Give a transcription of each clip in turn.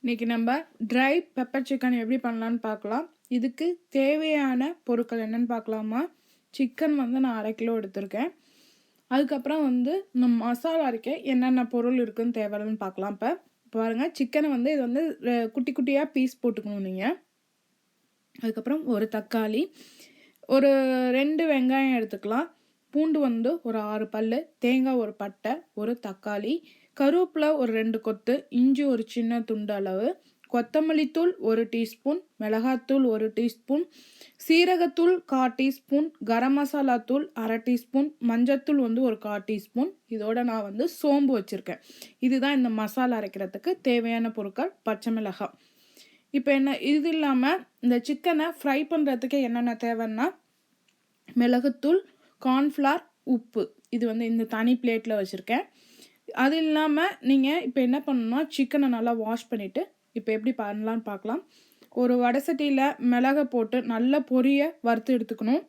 இன்றைக்கி நம்ம try pepper chicken எப்படி பண்ணலான்னு பார்க்கலாம். இதுக்கு தேவையான பொருட்கள் என்னென்னு பார்க்கலாமா. சிக்கன் வந்து நான் 1/2 கிலோ எடுத்திருக்கேன். அதுக்கப்புறம் வந்து நம்ம மசாலா அரைக்க என்னென்ன பொருள் இருக்குதுன்னு தேவைன்னு பார்க்கலாம். இப்போ பாருங்கள், சிக்கனை வந்து இது வந்து குட்டி குட்டியாக பீஸ் போட்டுக்கணும் நீங்கள். அதுக்கப்புறம் ஒரு தக்காளி, ஒரு 2 வெங்காயம் எடுத்துக்கலாம். பூண்டு வந்து ஒரு 6 பல், தேங்காய் ஒரு பட்டை, ஒரு தக்காளி, கருவேப்பிலை ஒரு 2 கொத்து, இஞ்சி ஒரு சின்ன துண்டு அளவு, கொத்தமல்லி தூள் 1 டீஸ்பூன், மிளகாத்தூள் 1 டீஸ்பூன், சீரகத்தூள் 1/4 டீஸ்பூன், கரம் மசாலா தூள் 1/2 டீஸ்பூன், மஞ்சத்தூள் வந்து ஒரு 1/4 டீஸ்பூன். இதோட நான் வந்து சோம்பு வச்சுருக்கேன். இதுதான் இந்த மசாலா அரைக்கிறதுக்கு தேவையான பொருட்கள். பச்சை மிளகாய். இப்போ என்ன, இது இல்லாமல் இந்த சிக்கனை ஃப்ரை பண்ணுறதுக்கு என்னென்ன தேவைன்னா மிளகுத்தூள், கார்ன்ஃப்ளவர், உப்பு. இது வந்து இந்த தனி பிளேட்டில் வச்சுருக்கேன். அது இல்லாமல் நீங்கள் இப்போ என்ன பண்ணணும்னா சிக்கனை நல்லா வாஷ் பண்ணிவிட்டு இப்போ எப்படி பண்ணலான்னு பார்க்கலாம். ஒரு வடை சட்டியில் மிளகை போட்டு நல்லா பொரிய வறுத்து எடுத்துக்கணும்.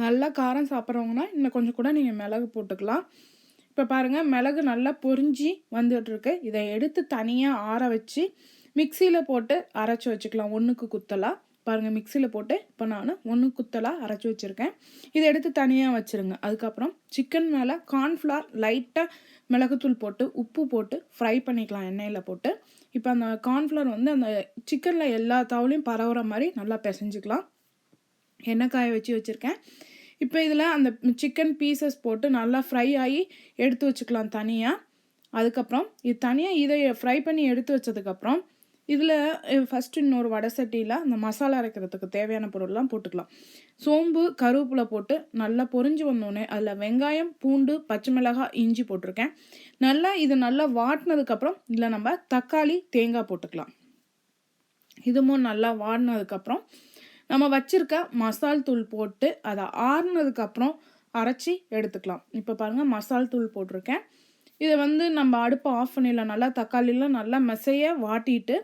நல்லா காரம் சாப்பிட்றவங்கன்னா இன்னும் கொஞ்சம் கூட நீங்கள் மிளகு போட்டுக்கலாம். இப்போ பாருங்கள், மிளகு நல்லா பொரிஞ்சு வந்துட்டுருக்கு. இதை எடுத்து தனியாக ஆற வச்சு மிக்சியில் போட்டு அரைச்சி வச்சுக்கலாம். ஒன்றுக்கு குத்தலாம். பாருங்கள், மிக்சியில் போட்டு இப்போ நான் 1 குத்தலாக அரைச்சி வச்சுருக்கேன். இதை எடுத்து தனியாக வச்சுருங்க. அதுக்கப்புறம் சிக்கன் மேலே கார்ன்ஃப்ளவர் லைட்டாக மிளகுத்தூள் போட்டு உப்பு போட்டு ஃப்ரை பண்ணிக்கலாம் எண்ணெயில் போட்டு. இப்போ அந்த கார்ன்ஃப்ளவர் வந்து அந்த சிக்கனில் எல்லா தவளையும் பரவுற மாதிரி நல்லா பிசைஞ்சிக்கலாம். எண்ணெய் காய வச்சுருக்கேன். இப்போ இதில் அந்த சிக்கன் பீசஸ் போட்டு நல்லா ஃப்ரை ஆகி எடுத்து வச்சுக்கலாம் தனியாக. அதுக்கப்புறம் இது தனியாக இதை ஃப்ரை பண்ணி எடுத்து வச்சதுக்கப்புறம் இதில் ஃபஸ்ட்டு இன்னொரு வடை சட்டியில் அந்த மசாலா அரைக்கிறதுக்கு தேவையான பொருள்லாம் போட்டுக்கலாம். சோம்பு, கருவேப்பிலை போட்டு நல்லா பொரிஞ்சு வந்தோடனே அதில் வெங்காயம், பூண்டு, பச்சை மிளகாய், இஞ்சி போட்டிருக்கேன். இது நல்லா வாட்டினதுக்கப்புறம் இதில் நம்ம தக்காளி, தேங்காய் போட்டுக்கலாம். இதுவும் நல்லா வாடினதுக்கப்புறம் நம்ம வச்சுருக்க மசால் தூள் போட்டு அதை ஆறுனதுக்கப்புறம் அரைச்சி எடுத்துக்கலாம். இப்போ பாருங்கள், மசால் தூள் போட்டிருக்கேன். இதை வந்து நம்ம அடுப்பை ஆஃப் பண்ணிடலாம். நல்லா தக்காளிலாம் நல்லா மெசைய வாட்டிட்டு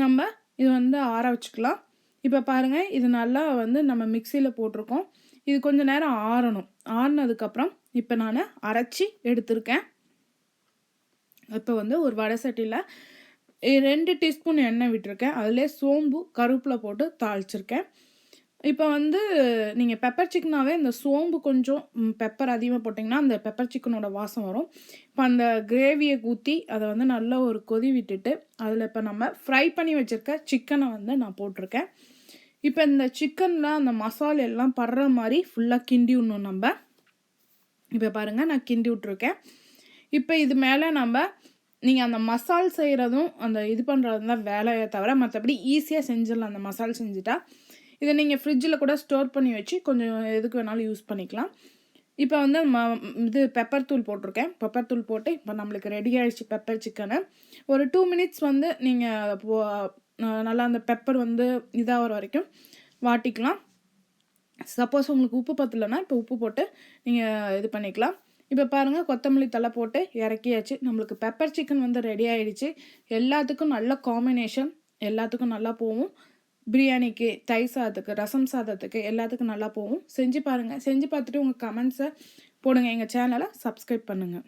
நம்ம இது வந்து ஆற வச்சுக்கலாம். இப்போ பாருங்கள், இது நல்லா வந்து நம்ம மிக்சியில் போட்டிருக்கோம். இது கொஞ்சம் நேரம் ஆறணும். ஆறினதுக்கப்புறம் இப்போ நான் அரைச்சி எடுத்திருக்கேன். இப்போ வந்து ஒரு வடை சட்டியில் 2 டீஸ்பூன் எண்ணெய் விட்டுருக்கேன். அதிலே சோம்பு, கருவேப்பிலை போட்டு தாளிச்சிருக்கேன். இப்போ வந்து நீங்கள் பெப்பர் சிக்கனாகவே இந்த சோம்பு கொஞ்சம் பெப்பர் அதிகமாக போட்டிங்கன்னா அந்த பெப்பர் சிக்கனோட வாசம் வரும். இப்போ அந்த கிரேவியை ஊற்றி அதை வந்து நல்லா ஒரு கொதி விட்டுட்டு அதில் இப்போ நம்ம ஃப்ரை பண்ணி வச்சுருக்க சிக்கனை வந்து நான் போட்டிருக்கேன். இப்போ இந்த சிக்கனில் அந்த மசாலா எல்லாம் படுற மாதிரி ஃபுல்லாக கிண்டி விடணும் நம்ம. இப்போ பாருங்கள், நான் கிண்டி விட்ருக்கேன். இப்போ இது மேலே நீங்கள் அந்த மசால் செய்கிறதும் அந்த இது பண்ணுறதும் தான் வேலையை தவிர மற்றபடி ஈஸியாக செஞ்சிடலாம். அந்த மசால் செஞ்சுட்டா இதை நீங்கள் ஃப்ரிட்ஜில் கூட ஸ்டோர் பண்ணி வச்சு கொஞ்சம் எதுக்கு வேணாலும் யூஸ் பண்ணிக்கலாம். இப்போ வந்து இது பெப்பர் தூள் போட்டிருக்கேன். பெப்பர் தூள் போட்டு இப்போ நம்மளுக்கு ரெடி ஆகிடுச்சு பெப்பர் சிக்கனு. ஒரு 2 மினிட்ஸ் வந்து நீங்கள் நல்லா அந்த பெப்பர் வந்து இதாகிற வரைக்கும் வாட்டிக்கலாம். சப்போஸ் உங்களுக்கு உப்பு பத்தலைன்னா இப்போ உப்பு போட்டு நீங்கள் இது பண்ணிக்கலாம். இப்போ பாருங்கள், கொத்தமல்லி தழை போட்டு இறக்கியாச்சு. நம்மளுக்கு பெப்பர் சிக்கன் வந்து ரெடி ஆகிடுச்சு. எல்லாத்துக்கும் நல்ல காம்பினேஷன், எல்லாத்துக்கும் நல்லா போகும். பிரியாணிக்கு, தயிர் சாதத்துக்கு, ரசம் சாதத்துக்கு எல்லாத்துக்கும் நல்லா போகும். செஞ்சு பாருங்கள். செஞ்சு பார்த்துட்டு உங்கள் கமெண்ட்ஸை போடுங்க. எங்கள் சேனலை சப்ஸ்கிரைப் பண்ணுங்கள்.